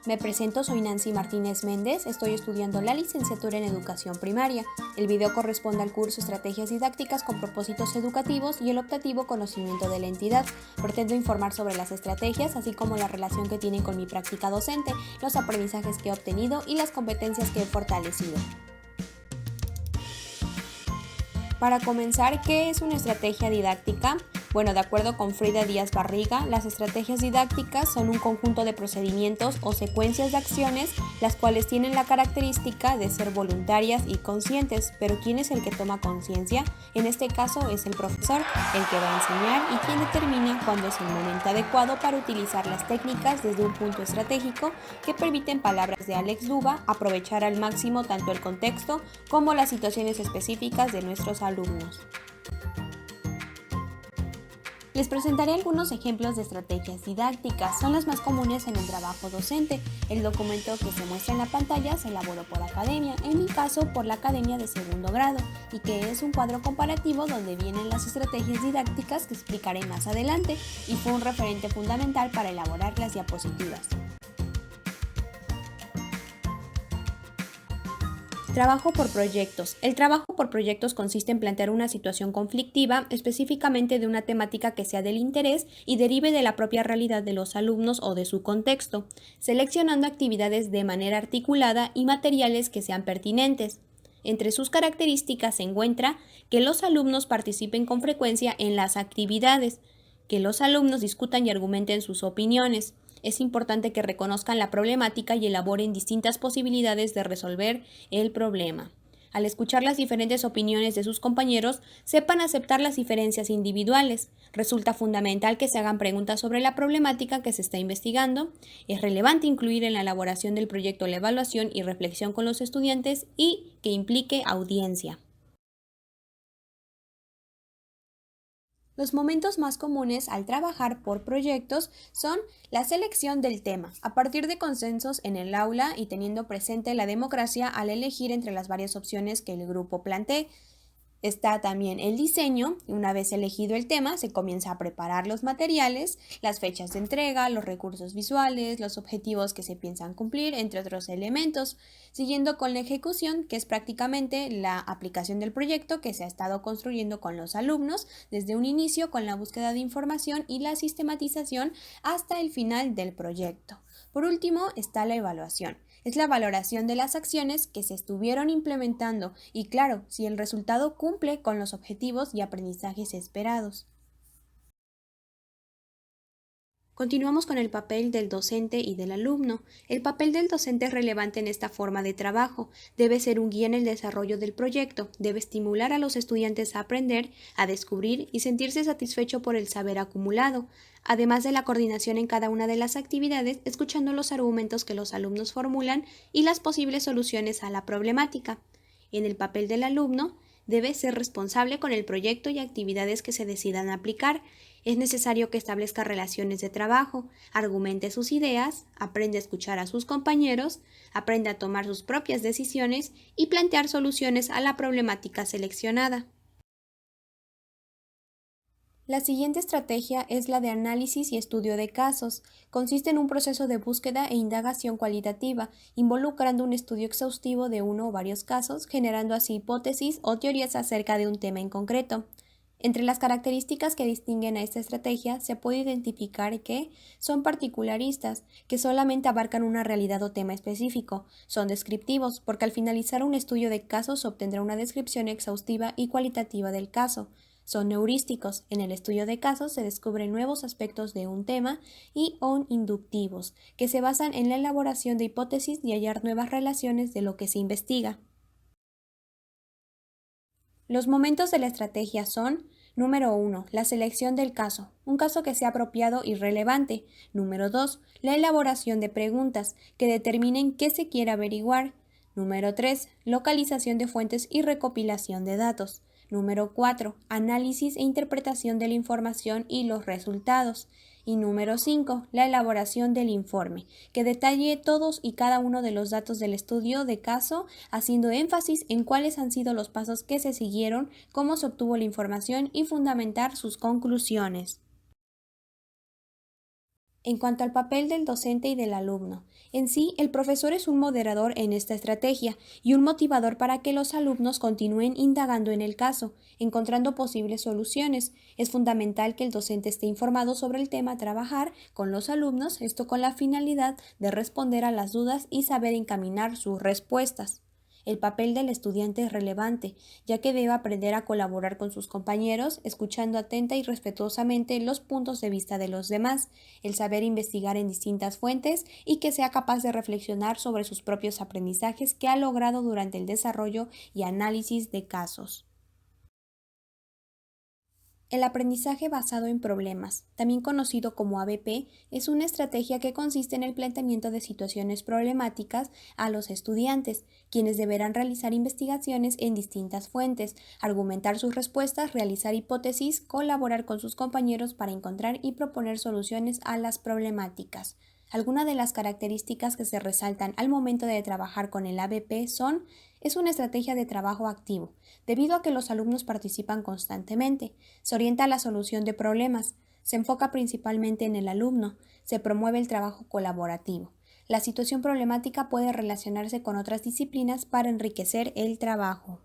Me presento, soy Nancy Martínez Méndez, estoy estudiando la licenciatura en Educación Primaria. El video corresponde al curso Estrategias Didácticas con Propósitos Educativos y el optativo Conocimiento de la Entidad. Pretendo informar sobre las estrategias, así como la relación que tienen con mi práctica docente, los aprendizajes que he obtenido y las competencias que he fortalecido. Para comenzar, ¿qué es una estrategia didáctica? Bueno, de acuerdo con Frida Díaz Barriga, las estrategias didácticas son un conjunto de procedimientos o secuencias de acciones, las cuales tienen la característica de ser voluntarias y conscientes. Pero ¿quién es el que toma conciencia? En este caso es el profesor, el que va a enseñar y quien determina cuándo es el momento adecuado para utilizar las técnicas desde un punto estratégico que permiten, palabras de Alex Duba, aprovechar al máximo tanto el contexto como las situaciones específicas de nuestros alumnos. Les presentaré algunos ejemplos de estrategias didácticas. Son las más comunes en el trabajo docente. El documento que se muestra en la pantalla se elaboró por academia, en mi caso por la Academia de Segundo Grado, y que es un cuadro comparativo donde vienen las estrategias didácticas que explicaré más adelante, y fue un referente fundamental para elaborar las diapositivas. Trabajo por proyectos. El trabajo por proyectos consiste en plantear una situación conflictiva, específicamente de una temática que sea del interés y derive de la propia realidad de los alumnos o de su contexto, seleccionando actividades de manera articulada y materiales que sean pertinentes. Entre sus características se encuentra que los alumnos participen con frecuencia en las actividades, que los alumnos discutan y argumenten sus opiniones. Es importante que reconozcan la problemática y elaboren distintas posibilidades de resolver el problema. Al escuchar las diferentes opiniones de sus compañeros, sepan aceptar las diferencias individuales. Resulta fundamental que se hagan preguntas sobre la problemática que se está investigando. Es relevante incluir en la elaboración del proyecto la evaluación y reflexión con los estudiantes y que implique audiencia. Los momentos más comunes al trabajar por proyectos son la selección del tema, a partir de consensos en el aula y teniendo presente la democracia al elegir entre las varias opciones que el grupo plantee. Está también el diseño, y una vez elegido el tema, se comienza a preparar los materiales, las fechas de entrega, los recursos visuales, los objetivos que se piensan cumplir, entre otros elementos, siguiendo con la ejecución, que es prácticamente la aplicación del proyecto que se ha estado construyendo con los alumnos desde un inicio con la búsqueda de información y la sistematización hasta el final del proyecto. Por último está la evaluación. Es la valoración de las acciones que se estuvieron implementando y, claro, si el resultado cumple con los objetivos y aprendizajes esperados. Continuamos con el papel del docente y del alumno. El papel del docente es relevante en esta forma de trabajo. Debe ser un guía en el desarrollo del proyecto. Debe estimular a los estudiantes a aprender, a descubrir y sentirse satisfecho por el saber acumulado, además de la coordinación en cada una de las actividades, escuchando los argumentos que los alumnos formulan y las posibles soluciones a la problemática. En el papel del alumno, debe ser responsable con el proyecto y actividades que se decidan aplicar. Es necesario que establezca relaciones de trabajo, argumente sus ideas, aprenda a escuchar a sus compañeros, aprenda a tomar sus propias decisiones y plantear soluciones a la problemática seleccionada. La siguiente estrategia es la de análisis y estudio de casos. Consiste en un proceso de búsqueda e indagación cualitativa, involucrando un estudio exhaustivo de uno o varios casos, generando así hipótesis o teorías acerca de un tema en concreto. Entre las características que distinguen a esta estrategia se puede identificar que son particularistas, que solamente abarcan una realidad o tema específico, son descriptivos, porque al finalizar un estudio de casos se obtendrá una descripción exhaustiva y cualitativa del caso. Son heurísticos, en el estudio de casos se descubren nuevos aspectos de un tema, y son inductivos, que se basan en la elaboración de hipótesis y hallar nuevas relaciones de lo que se investiga. Los momentos de la estrategia son: número 1. La selección del caso, un caso que sea apropiado y relevante. Número 2. La elaboración de preguntas que determinen qué se quiere averiguar. Número 3. Localización de fuentes y recopilación de datos. Número 4. Análisis e interpretación de la información y los resultados. Y número 5. La elaboración del informe, que detalle todos y cada uno de los datos del estudio de caso, haciendo énfasis en cuáles han sido los pasos que se siguieron, cómo se obtuvo la información y fundamentar sus conclusiones. En cuanto al papel del docente y del alumno, en sí, el profesor es un moderador en esta estrategia y un motivador para que los alumnos continúen indagando en el caso, encontrando posibles soluciones. Es fundamental que el docente esté informado sobre el tema a trabajar con los alumnos, esto con la finalidad de responder a las dudas y saber encaminar sus respuestas. El papel del estudiante es relevante, ya que debe aprender a colaborar con sus compañeros, escuchando atenta y respetuosamente los puntos de vista de los demás, el saber investigar en distintas fuentes y que sea capaz de reflexionar sobre sus propios aprendizajes que ha logrado durante el desarrollo y análisis de casos. El aprendizaje basado en problemas, también conocido como ABP, es una estrategia que consiste en el planteamiento de situaciones problemáticas a los estudiantes, quienes deberán realizar investigaciones en distintas fuentes, argumentar sus respuestas, realizar hipótesis, colaborar con sus compañeros para encontrar y proponer soluciones a las problemáticas. Algunas de las características que se resaltan al momento de trabajar con el ABP son: es una estrategia de trabajo activo, debido a que los alumnos participan constantemente, se orienta a la solución de problemas, se enfoca principalmente en el alumno, se promueve el trabajo colaborativo. La situación problemática puede relacionarse con otras disciplinas para enriquecer el trabajo.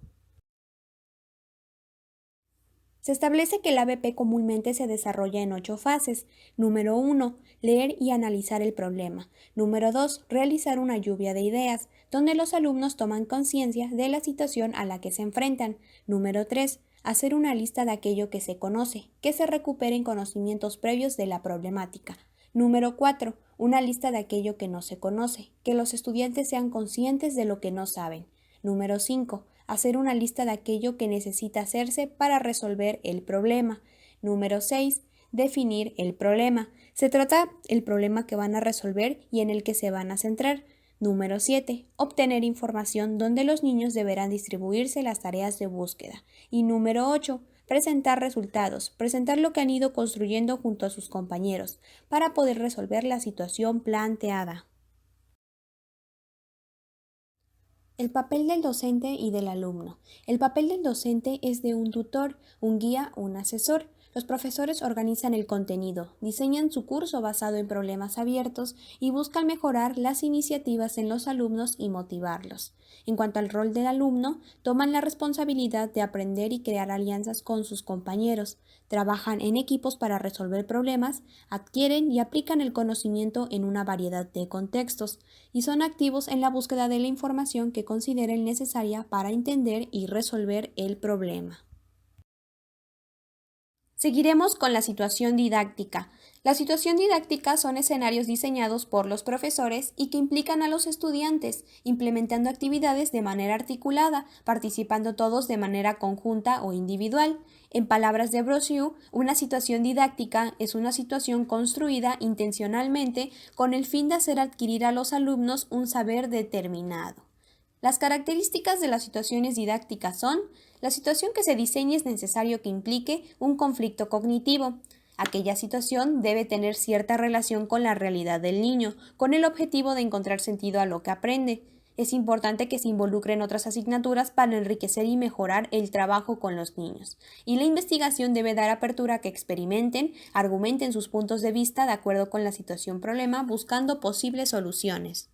Se establece que el ABP comúnmente se desarrolla en 8 fases. Número 1. Leer y analizar el problema. Número 2. Realizar una lluvia de ideas, donde los alumnos toman conciencia de la situación a la que se enfrentan. Número 3. Hacer una lista de aquello que se conoce, que se recuperen conocimientos previos de la problemática. Número 4. Una lista de aquello que no se conoce, que los estudiantes sean conscientes de lo que no saben. Número 5. Hacer una lista de aquello que necesita hacerse para resolver el problema. Número 6. Definir el problema. Se trata del problema que van a resolver y en el que se van a centrar. Número 7. Obtener información, donde los niños deberán distribuirse las tareas de búsqueda. Y número 8. Presentar resultados, presentar lo que han ido construyendo junto a sus compañeros para poder resolver la situación planteada. El papel del docente y del alumno. El papel del docente es de un tutor, un guía, un asesor. Los profesores organizan el contenido, diseñan su curso basado en problemas abiertos y buscan mejorar las iniciativas en los alumnos y motivarlos. En cuanto al rol del alumno, toman la responsabilidad de aprender y crear alianzas con sus compañeros, trabajan en equipos para resolver problemas, adquieren y aplican el conocimiento en una variedad de contextos, y son activos en la búsqueda de la información que consideren necesaria para entender y resolver el problema. Seguiremos con la situación didáctica. La situación didáctica son escenarios diseñados por los profesores y que implican a los estudiantes, implementando actividades de manera articulada, participando todos de manera conjunta o individual. En palabras de Brossieux, una situación didáctica es una situación construida intencionalmente con el fin de hacer adquirir a los alumnos un saber determinado. Las características de las situaciones didácticas son: la situación que se diseñe es necesario que implique un conflicto cognitivo. Aquella situación debe tener cierta relación con la realidad del niño, con el objetivo de encontrar sentido a lo que aprende. Es importante que se involucren otras asignaturas para enriquecer y mejorar el trabajo con los niños. Y la investigación debe dar apertura a que experimenten, argumenten sus puntos de vista de acuerdo con la situación problema, buscando posibles soluciones.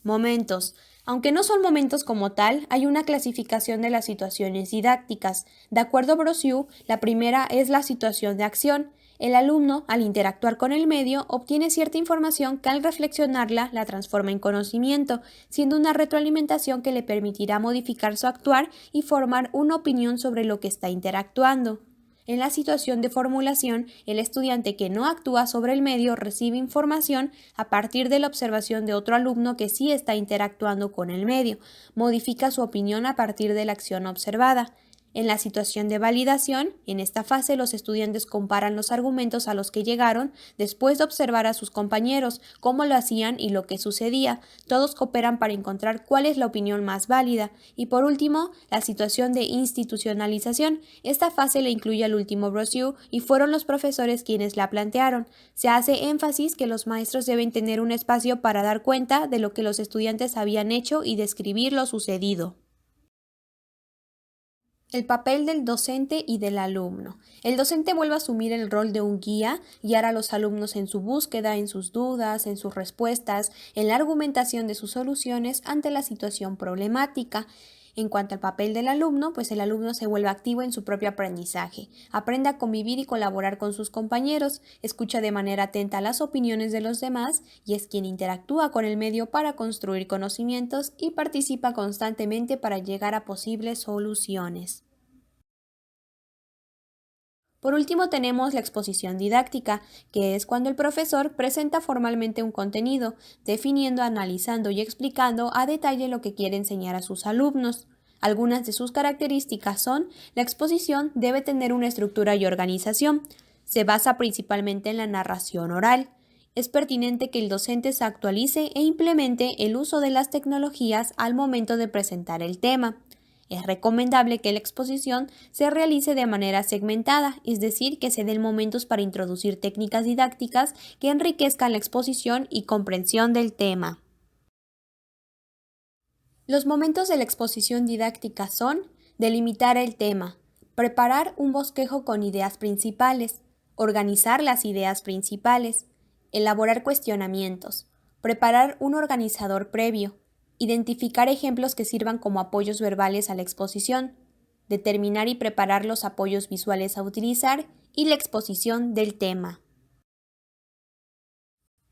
Momentos. Aunque no son momentos como tal, hay una clasificación de las situaciones didácticas. De acuerdo a Brossieux, la primera es la situación de acción. El alumno, al interactuar con el medio, obtiene cierta información que al reflexionarla la transforma en conocimiento, siendo una retroalimentación que le permitirá modificar su actuar y formar una opinión sobre lo que está interactuando. En la situación de formulación, el estudiante que no actúa sobre el medio recibe información a partir de la observación de otro alumno que sí está interactuando con el medio, modifica su opinión a partir de la acción observada. En la situación de validación, en esta fase los estudiantes comparan los argumentos a los que llegaron después de observar a sus compañeros, cómo lo hacían y lo que sucedía. Todos cooperan para encontrar cuál es la opinión más válida. Y por último, la situación de institucionalización. Esta fase la incluye al último Brossieux y fueron los profesores quienes la plantearon. Se hace énfasis que los maestros deben tener un espacio para dar cuenta de lo que los estudiantes habían hecho y describir lo sucedido. El papel del docente y del alumno. El docente vuelve a asumir el rol de un guía, guiar a los alumnos en su búsqueda, en sus dudas, en sus respuestas, en la argumentación de sus soluciones ante la situación problemática. En cuanto al papel del alumno, pues el alumno se vuelve activo en su propio aprendizaje, aprende a convivir y colaborar con sus compañeros, escucha de manera atenta las opiniones de los demás y es quien interactúa con el medio para construir conocimientos y participa constantemente para llegar a posibles soluciones. Por último tenemos la exposición didáctica, que es cuando el profesor presenta formalmente un contenido, definiendo, analizando y explicando a detalle lo que quiere enseñar a sus alumnos. Algunas de sus características son: la exposición debe tener una estructura y organización. Se basa principalmente en la narración oral. Es pertinente que el docente se actualice e implemente el uso de las tecnologías al momento de presentar el tema. Es recomendable que la exposición se realice de manera segmentada, es decir, que se den momentos para introducir técnicas didácticas que enriquezcan la exposición y comprensión del tema. Los momentos de la exposición didáctica son: delimitar el tema, preparar un bosquejo con ideas principales, organizar las ideas principales, elaborar cuestionamientos, preparar un organizador previo, identificar ejemplos que sirvan como apoyos verbales a la exposición, determinar y preparar los apoyos visuales a utilizar y la exposición del tema.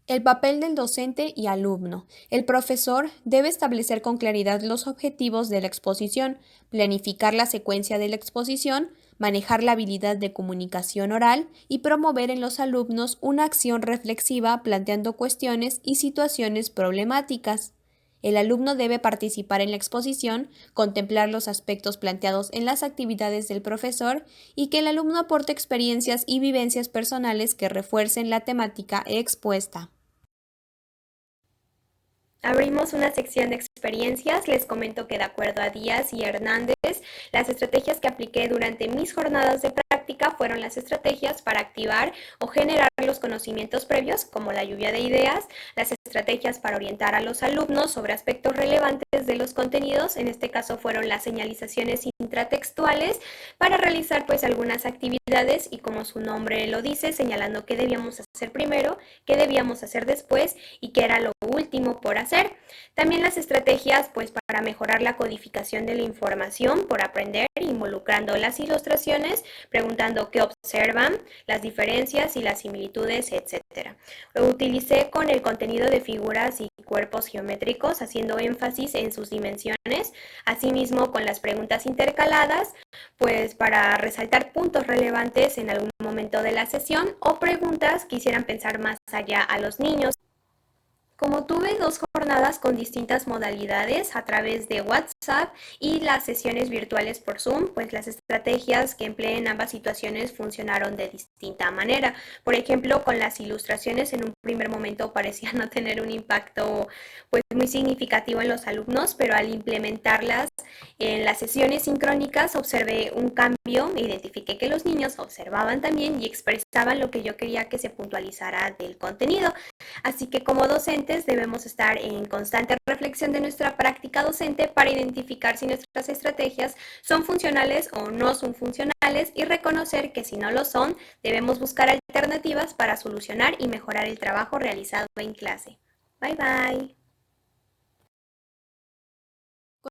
El papel del docente y alumno. El profesor debe establecer con claridad los objetivos de la exposición, planificar la secuencia de la exposición, manejar la habilidad de comunicación oral y promover en los alumnos una acción reflexiva planteando cuestiones y situaciones problemáticas. El alumno debe participar en la exposición, contemplar los aspectos planteados en las actividades del profesor y que el alumno aporte experiencias y vivencias personales que refuercen la temática expuesta. Abrimos una sección de experiencias. Les comento que de acuerdo a Díaz y Hernández, las estrategias que apliqué durante mis jornadas de práctica fueron las estrategias para activar o generar los conocimientos previos, como la lluvia de ideas, las estrategias para orientar a los alumnos sobre aspectos relevantes de los contenidos, en este caso fueron las señalizaciones intratextuales, para realizar pues algunas actividades y, como su nombre lo dice, señalando qué debíamos hacer primero, qué debíamos hacer después y qué era lo último por hacer. También las estrategias pues para mejorar la codificación de la información por aprender, involucrando las ilustraciones, preguntando qué observan, las diferencias y las similitudes, etc. Lo utilicé con el contenido de figuras y cuerpos geométricos, haciendo énfasis en sus dimensiones, asimismo con las preguntas intercaladas, pues para resaltar puntos relevantes en algún momento de la sesión o preguntas que hicieran pensar más allá a los niños. Como tuve dos jornadas con distintas modalidades a través de WhatsApp y las sesiones virtuales por Zoom, pues las estrategias que empleé en ambas situaciones funcionaron de distinta manera. Por ejemplo, con las ilustraciones en un primer momento parecía no tener un impacto pues muy significativo en los alumnos, pero al implementarlas en las sesiones sincrónicas observé un cambio, identifiqué que los niños observaban también y expresaban lo que yo quería que se puntualizara del contenido. Así que como docentes debemos estar en constante reflexión de nuestra práctica docente para identificar si nuestras estrategias son funcionales o no son funcionales y reconocer que si no lo son, debemos buscar alternativas para solucionar y mejorar el trabajo realizado en clase. Bye bye.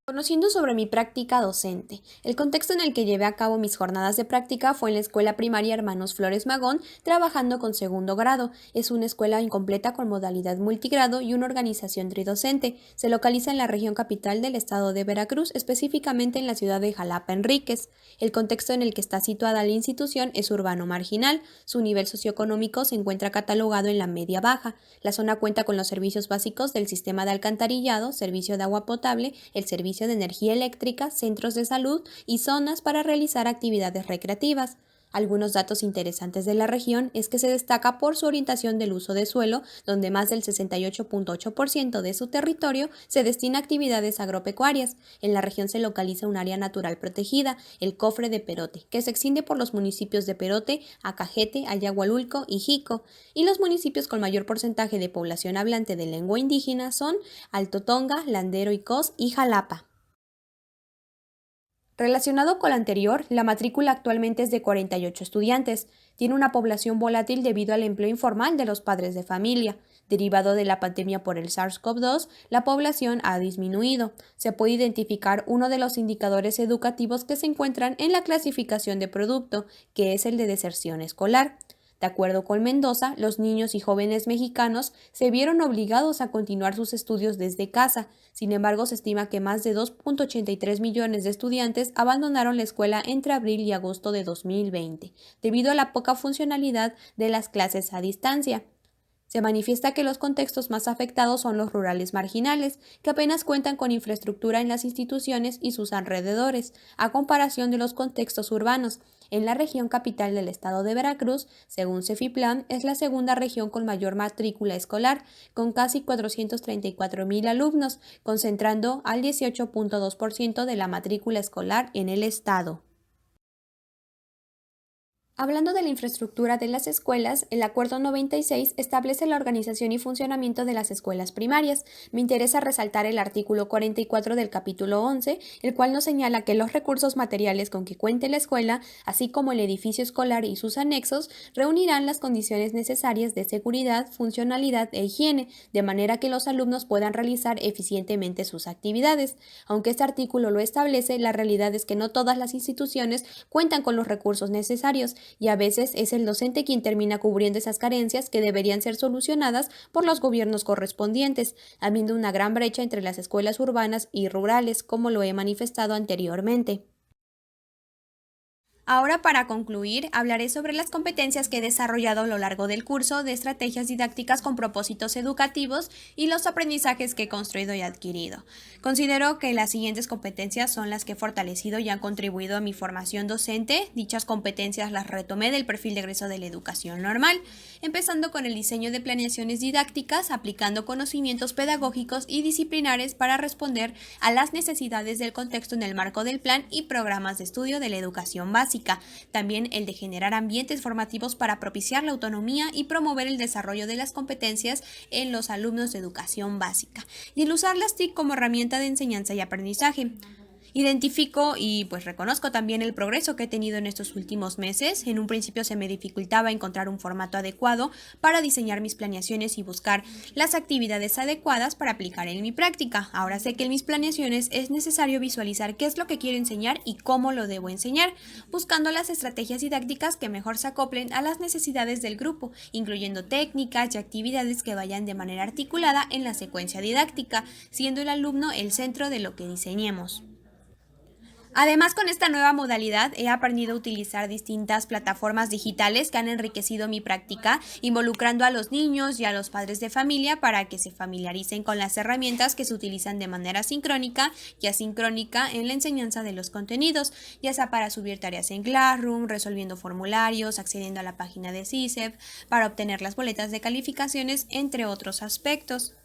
Conociendo sobre mi práctica docente. El contexto en el que llevé a cabo mis jornadas de práctica fue en la escuela primaria Hermanos Flores Magón, trabajando con segundo grado. Es una escuela incompleta con modalidad multigrado y una organización tridocente. Se localiza en la región capital del estado de Veracruz, específicamente en la ciudad de Jalapa Enríquez. El contexto en el que está situada la institución es urbano marginal. Su nivel socioeconómico se encuentra catalogado en la media baja. La zona cuenta con los servicios básicos del sistema de alcantarillado, servicio de agua potable, el servicio de energía eléctrica, centros de salud y zonas para realizar actividades recreativas. Algunos datos interesantes de la región es que se destaca por su orientación del uso de suelo, donde más del 68.8% de su territorio se destina a actividades agropecuarias. En la región se localiza un área natural protegida, el Cofre de Perote, que se extiende por los municipios de Perote, Acajete, Ayahualulco y Jico, y los municipios con mayor porcentaje de población hablante de lengua indígena son Alto Tonga, Landero y Cos y Jalapa. Relacionado con lo anterior, la matrícula actualmente es de 48 estudiantes. Tiene una población volátil debido al empleo informal de los padres de familia. Derivado de la pandemia por el SARS-CoV-2, la población ha disminuido. Se puede identificar uno de los indicadores educativos que se encuentran en la clasificación de producto, que es el de deserción escolar. De acuerdo con Mendoza, los niños y jóvenes mexicanos se vieron obligados a continuar sus estudios desde casa. Sin embargo, se estima que más de 2.83 millones de estudiantes abandonaron la escuela entre abril y agosto de 2020, debido a la poca funcionalidad de las clases a distancia. Se manifiesta que los contextos más afectados son los rurales marginales, que apenas cuentan con infraestructura en las instituciones y sus alrededores, a comparación de los contextos urbanos. En la región capital del estado de Veracruz, según Cefiplan, es la segunda región con mayor matrícula escolar, con casi 434,000 alumnos, concentrando al 18.2% de la matrícula escolar en el estado. Hablando de la infraestructura de las escuelas, el Acuerdo 96 establece la organización y funcionamiento de las escuelas primarias. Me interesa resaltar el artículo 44 del capítulo 11, el cual nos señala que los recursos materiales con que cuente la escuela, así como el edificio escolar y sus anexos, reunirán las condiciones necesarias de seguridad, funcionalidad e higiene, de manera que los alumnos puedan realizar eficientemente sus actividades. Aunque este artículo lo establece, la realidad es que no todas las instituciones cuentan con los recursos necesarios, y a veces es el docente quien termina cubriendo esas carencias que deberían ser solucionadas por los gobiernos correspondientes, habiendo una gran brecha entre las escuelas urbanas y rurales, como lo he manifestado anteriormente. Ahora, para concluir, hablaré sobre las competencias que he desarrollado a lo largo del curso de estrategias didácticas con propósitos educativos y los aprendizajes que he construido y adquirido. Considero que las siguientes competencias son las que he fortalecido y han contribuido a mi formación docente. Dichas competencias las retomé del perfil de egreso de la educación normal, empezando con el diseño de planeaciones didácticas, aplicando conocimientos pedagógicos y disciplinares para responder a las necesidades del contexto en el marco del plan y programas de estudio de la educación básica. También el de generar ambientes formativos para propiciar la autonomía y promover el desarrollo de las competencias en los alumnos de educación básica. Y el usar las TIC como herramienta de enseñanza y aprendizaje. Identifico y pues reconozco también el progreso que he tenido en estos últimos meses. En un principio se me dificultaba encontrar un formato adecuado para diseñar mis planeaciones y buscar las actividades adecuadas para aplicar en mi práctica. Ahora sé que en mis planeaciones es necesario visualizar qué es lo que quiero enseñar y cómo lo debo enseñar, buscando las estrategias didácticas que mejor se acoplen a las necesidades del grupo, incluyendo técnicas y actividades que vayan de manera articulada en la secuencia didáctica, siendo el alumno el centro de lo que diseñemos. Además, con esta nueva modalidad he aprendido a utilizar distintas plataformas digitales que han enriquecido mi práctica, involucrando a los niños y a los padres de familia para que se familiaricen con las herramientas que se utilizan de manera sincrónica y asincrónica en la enseñanza de los contenidos, ya sea para subir tareas en Classroom, resolviendo formularios, accediendo a la página de CISEP, para obtener las boletas de calificaciones, entre otros aspectos,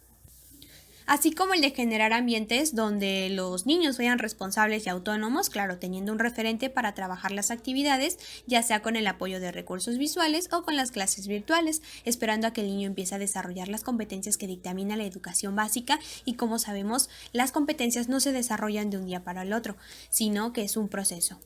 así como el de generar ambientes donde los niños sean responsables y autónomos, claro, teniendo un referente para trabajar las actividades, ya sea con el apoyo de recursos visuales o con las clases virtuales, esperando a que el niño empiece a desarrollar las competencias que dictamina la educación básica. Y como sabemos, las competencias no se desarrollan de un día para el otro, sino que es un proceso.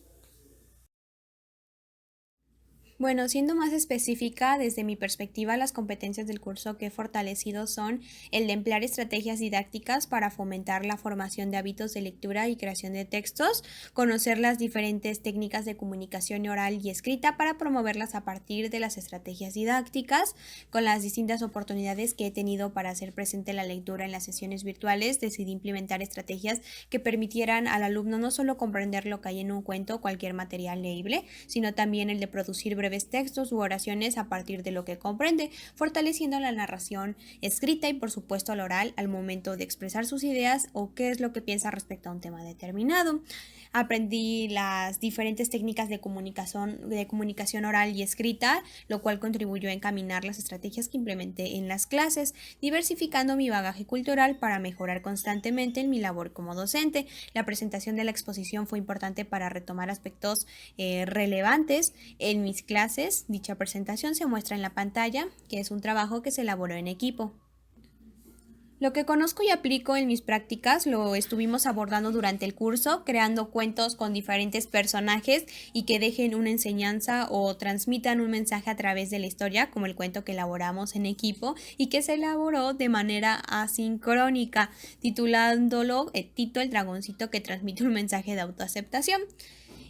Bueno, siendo más específica, desde mi perspectiva, las competencias del curso que he fortalecido son el de emplear estrategias didácticas para fomentar la formación de hábitos de lectura y creación de textos, conocer las diferentes técnicas de comunicación oral y escrita para promoverlas a partir de las estrategias didácticas, con las distintas oportunidades que he tenido para hacer presente la lectura en las sesiones virtuales, decidí implementar estrategias que permitieran al alumno no solo comprender lo que hay en un cuento o cualquier material leíble, sino también el de producir breves textos u oraciones a partir de lo que comprende, fortaleciendo la narración escrita y por supuesto la oral al momento de expresar sus ideas o qué es lo que piensa respecto a un tema determinado. Aprendí las diferentes técnicas de comunicación oral y escrita, lo cual contribuyó a encaminar las estrategias que implementé en las clases, diversificando mi bagaje cultural para mejorar constantemente en mi labor como docente. La presentación de la exposición fue importante para retomar aspectos relevantes en mis clases. Dicha presentación se muestra en la pantalla, que es un trabajo que se elaboró en equipo. Lo que conozco y aplico en mis prácticas lo estuvimos abordando durante el curso, creando cuentos con diferentes personajes y que dejen una enseñanza o transmitan un mensaje a través de la historia, como el cuento que elaboramos en equipo y que se elaboró de manera asincrónica, titulándolo Tito el dragoncito que transmite un mensaje de autoaceptación.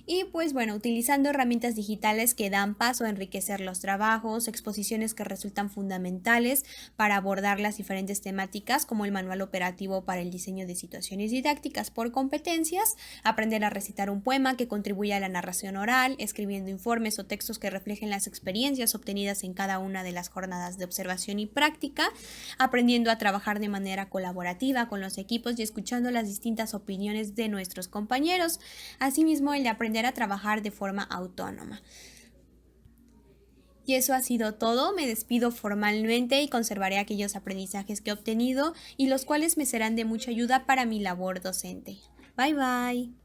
Y pues bueno, utilizando herramientas digitales que dan paso a enriquecer los trabajos, exposiciones que resultan fundamentales para abordar las diferentes temáticas, como el manual operativo para el diseño de situaciones didácticas por competencias, aprender a recitar un poema que contribuya a la narración oral, escribiendo informes o textos que reflejen las experiencias obtenidas en cada una de las jornadas de observación y práctica, aprendiendo a trabajar de manera colaborativa con los equipos y escuchando las distintas opiniones de nuestros compañeros. Asimismo, el de aprender a trabajar de forma autónoma. Y eso ha sido todo. Me despido formalmente y conservaré aquellos aprendizajes que he obtenido y los cuales me serán de mucha ayuda para mi labor docente. Bye bye.